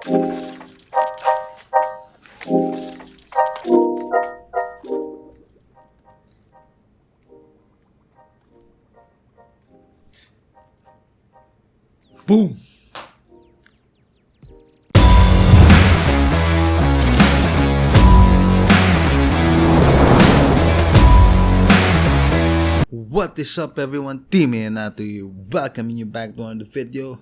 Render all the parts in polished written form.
Boom! What is up everyone, Timmy and Nato, welcoming you back to another video.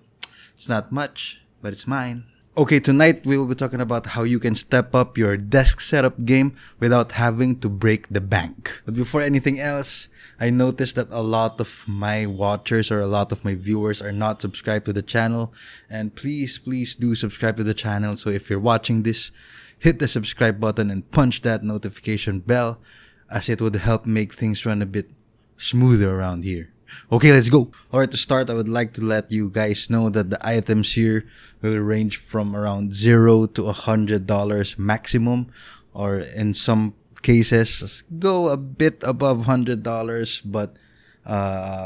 It's not much, but it's mine. Okay, tonight we will be talking about how you can step up your desk setup game without having to break the bank. But before anything else, I noticed that a lot of my watchers or a lot of my viewers are not subscribed to the channel. And please do subscribe to the channel. So if you're watching this, hit the subscribe button and punch that notification bell, as it would help make things run a bit smoother around here. Okay, let's go. Alright, to start, I would like to let you guys know that the items here will range from around $0 to $100 maximum, or in some cases go a bit above $100, but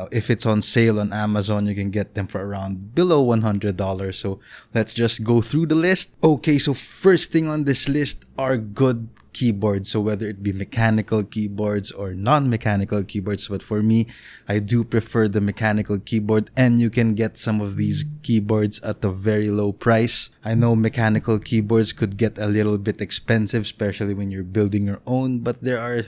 if it's on sale on Amazon, you can get them for around below $100. So let's just go through the list. Okay, so first thing on this list are good keyboards. So whether it be mechanical keyboards or non-mechanical keyboards, but for me, I do prefer the mechanical keyboard, and you can get some of these keyboards at a very low price. I know mechanical keyboards could get a little bit expensive, especially when you're building your own, but there are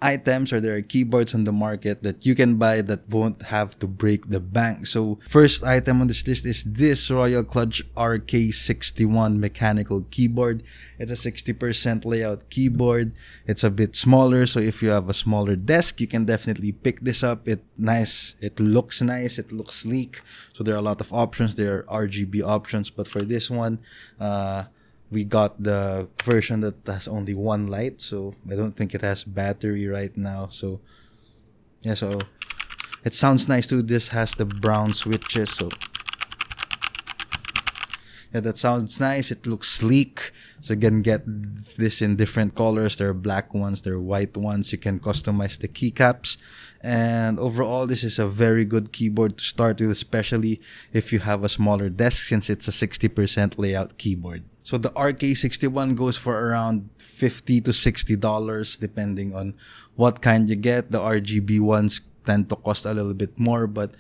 items, or there are keyboards on the market that you can buy that won't have to break the bank. So first item on this list is this Royal Clutch RK61 mechanical keyboard. It's a 60% layout keyboard. It's a bit smaller, so if you have a smaller desk, you can definitely pick this up. It looks nice, it looks sleek. So there are a lot of options. There are RGB options, but for this one, we got the version that has only one light, so I don't think it has battery right now. So yeah, so it sounds nice too. This has the brown switches, so yeah, that sounds nice. It looks sleek. So you can get this in different colors. There are black ones, there are white ones. You can customize the keycaps. And overall, this is a very good keyboard to start with, especially if you have a smaller desk, since it's a 60% layout keyboard. So the RK61 goes for around $50 to $60 depending on what kind you get. The RGB ones tend to cost a little bit more, but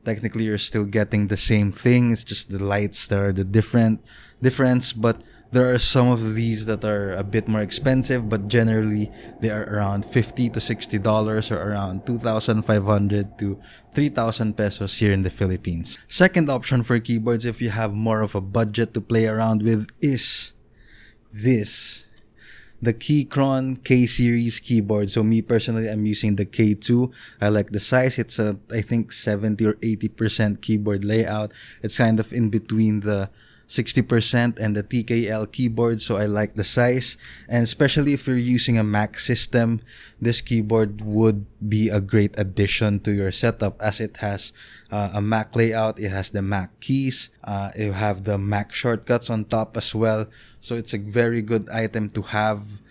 technically you're still getting the same thing. It's just the lights that are the difference. But there are some of these that are a bit more expensive, but generally they are around $50 to $60, or around 2,500 to 3,000 pesos here in the Philippines. Second option for keyboards, if you have more of a budget to play around with, is this, the Keychron K-series keyboard. So me personally, I'm using the K2. I like the size. It's a, I think, 70 or 80% keyboard layout. It's kind of in between the 60% and the TKL keyboard, so I like the size. And especially if you're using a Mac system, this keyboard would be a great addition to your setup, as it has a Mac layout, it has the Mac keys, you have the Mac shortcuts on top as well. So it's a very good item to have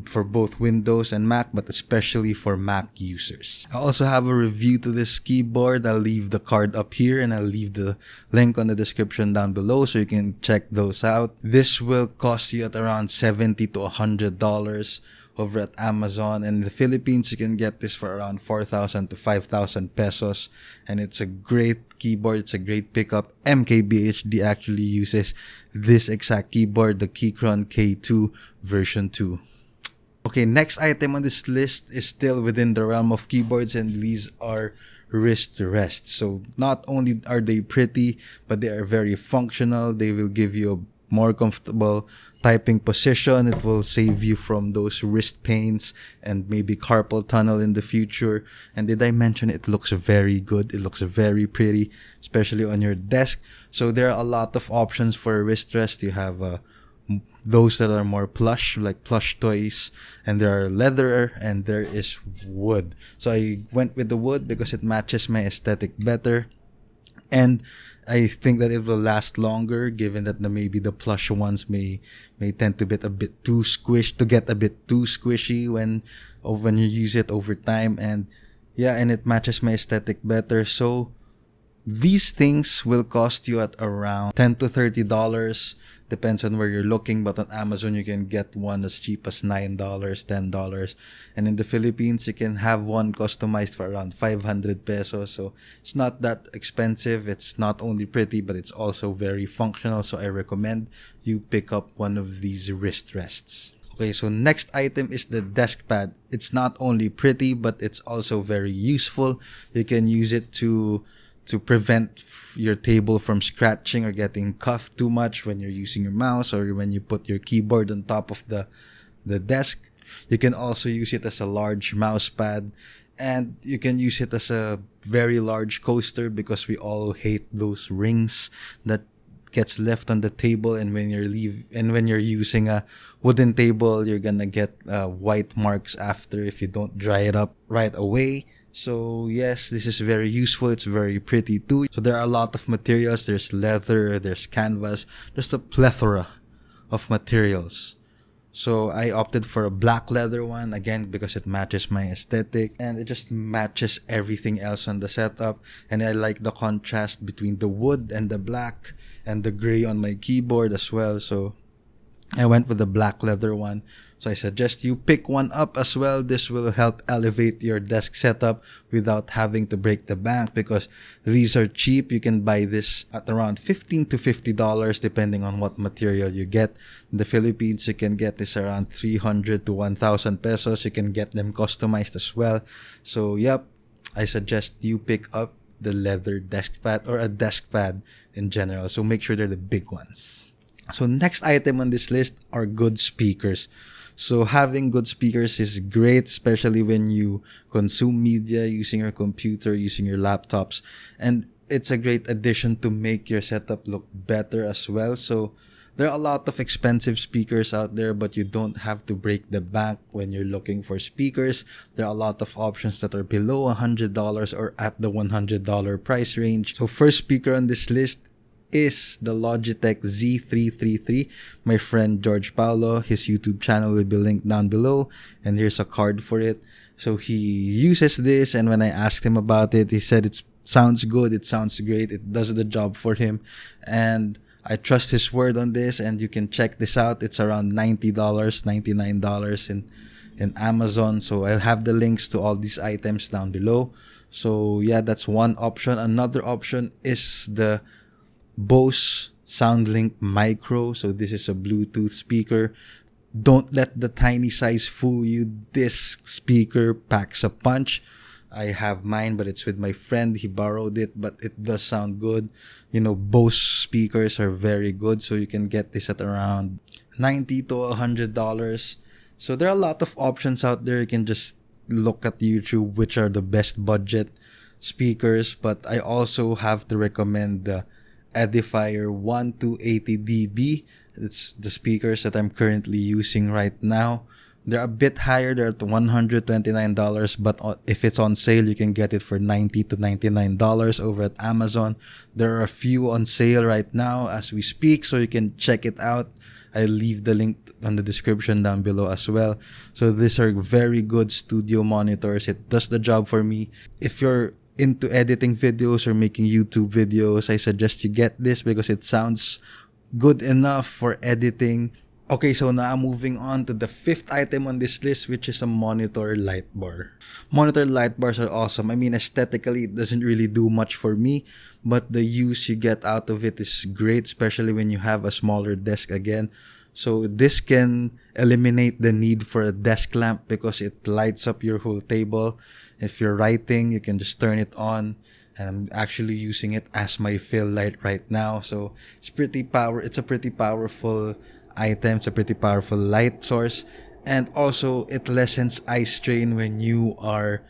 for both Windows and Mac, but especially for Mac users. I also have a review to this keyboard. I'll leave the card up here, and I'll leave the link on the description down below so you can check those out. This will cost you at around $70 to $100 over at Amazon. And in the Philippines, you can get this for around 4,000 to 5,000 pesos. And it's a great keyboard. It's a great pickup. MKBHD actually uses this exact keyboard, the Keychron K2 version 2. Okay, next item on this list is still within the realm of keyboards, and these are wrist rests. So not only are they pretty, but they are very functional. They will give you a more comfortable typing position. It will save you from those wrist pains and maybe carpal tunnel in the future. And did I mention it looks very good? It looks very pretty, especially on your desk. So there are a lot of options for a wrist rest. You have those that are more plush, like plush toys, and there are leather, and there is wood. So I went with the wood because it matches my aesthetic better, and I think that it will last longer, given that maybe the plush ones may tend to get a bit too squishy when you use it over time. And yeah, and it matches my aesthetic better. So These things will cost you at around $10 to $30. Depends on where you're looking, but on Amazon you can get one as cheap as $9, $10. And in the Philippines, you can have one customized for around 500 pesos. So it's not that expensive. It's not only pretty, but it's also very functional. So I recommend you pick up one of these wrist rests. Okay, so next item is the desk pad. It's not only pretty, but it's also very useful. You can use it to prevent your table from scratching or getting cuffed too much when you're using your mouse or when you put your keyboard on top of the desk. You can also use it as a large mouse pad, and you can use it as a very large coaster because we all hate those rings that gets left on the table, and when you're using a wooden table, you're gonna get white marks after if you don't dry it up right away. So yes, this is very useful. It's very pretty too. So there are a lot of materials. There's leather, there's canvas, there's a plethora of materials. So I opted for a black leather one, again, because it matches my aesthetic and it just matches everything else on the setup. And I like the contrast between the wood and the black and the gray on my keyboard as well. So I went with the black leather one. So I suggest you pick one up as well. This will help elevate your desk setup without having to break the bank, because these are cheap. You can buy this at around $15 to $50 depending on what material you get. In the Philippines, you can get this around 300 to 1,000 pesos. You can get them customized as well. So yep, I suggest you pick up the leather desk pad or a desk pad in general. So make sure they're the big ones. So next item on this list are good speakers. So having good speakers is great, especially when you consume media using your computer, using your laptops. And it's a great addition to make your setup look better as well. So there are a lot of expensive speakers out there, but you don't have to break the bank when you're looking for speakers. There are a lot of options that are below $100 or at the $100 price range. So first speaker on this list is the Logitech Z333. My friend George Paulo, his YouTube channel will be linked down below, and here's a card for it. So he uses this, and when I asked him about it, he said it sounds good, it sounds great, it does the job for him, and I trust his word on this. And you can check this out. It's around $90, $99 in Amazon. So I'll have the links to all these items down below. So yeah, that's one option. Another option is the Bose SoundLink Micro. So this is a Bluetooth speaker. Don't let the tiny size fool you. This speaker packs a punch. I have mine, but it's with my friend. He borrowed it, but it does sound good. You know, Bose speakers are very good. So you can get this at around $90 to $100. So there are a lot of options out there. You can just look at YouTube which are the best budget speakers. But I also have to recommend the Edifier 1280 dB. It's the speakers that I'm currently using right now. They're a bit higher. They're at $129, but if it's on sale, you can get it for $90 to $99 over at Amazon. There are a few on sale right now as we speak, so you can check it out. I'll leave the link on the description down below as well. So these are very good studio monitors. It does the job for me. If you're into editing videos or making YouTube videos, I suggest you get this because it sounds good enough for editing. Okay, so now moving on to the fifth item on this list, which is a monitor light bar. Monitor light bars are awesome. I mean, aesthetically, it doesn't really do much for me, but the use you get out of it is great, especially when you have a smaller desk again. So this can eliminate the need for a desk lamp because it lights up your whole table. If you're writing, you can just turn it on. And I'm actually using it as my fill light right now. So it's a pretty powerful item. It's a pretty powerful light source. And also it lessens eye strain when you are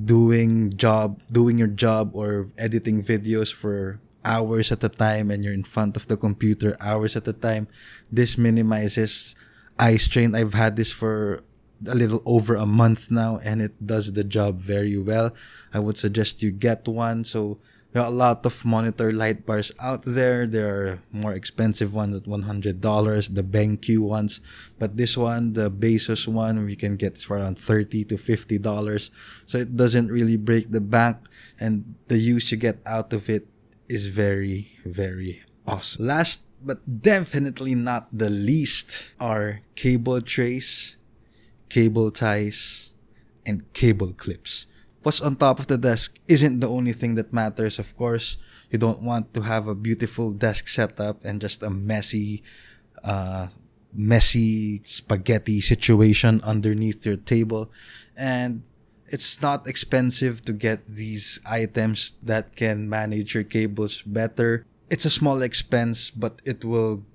doing your job or editing videos for hours at a time and you're in front of the computer hours at a time. This minimizes eye strain. I've had this for a little over a month now and it does the job very well. I would suggest you get one. So There are a lot of monitor light bars out there. There are more expensive ones at $100, the BenQ ones. But this one, the Bezos one, we can get for around $30 to $50. So it doesn't really break the bank. And the use you get out of it is very, very awesome. Last but definitely not the least are cable trays, cable ties, and cable clips. What's on top of the desk isn't the only thing that matters, of course. You don't want to have a beautiful desk setup and just a messy spaghetti situation underneath your table. And it's not expensive to get these items that can manage your cables better. It's a small expense, but it will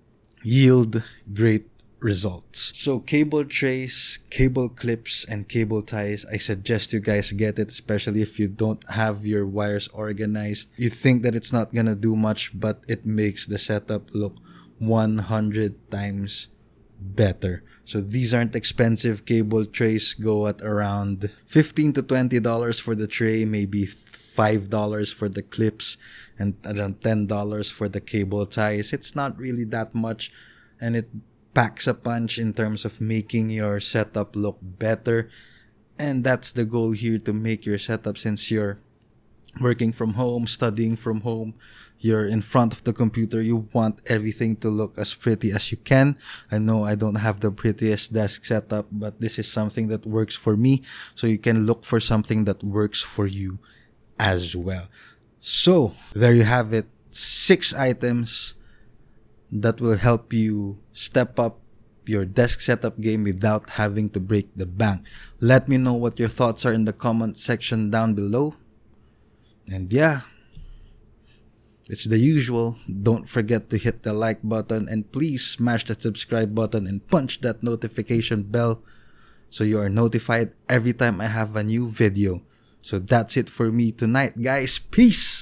yield great results. So cable trays, cable clips, and cable ties, I suggest you guys get it, especially if you don't have your wires organized. You think that it's not gonna do much, but it makes the setup look 100 times better. So these aren't expensive. Cable trays go at around $15 to $20 for the tray, maybe $5 for the clips, and around $10 for the cable ties. It's not really that much, and it packs a punch in terms of making your setup look better. And that's the goal here, to make your setup, since you're working from home, studying from home, you're in front of the computer, you want everything to look as pretty as you can. I know I don't have the prettiest desk setup, but this is something that works for me. So you can look for something that works for you as well. So there you have it, 6 items that will help you step up your desk setup game without having to break the bank. Let me know what your thoughts are in the comment section down below. And yeah, it's the usual. Don't forget to hit the like button, and please smash the subscribe button and punch that notification bell so you are notified every time I have a new video. So that's it for me tonight, guys. Peace!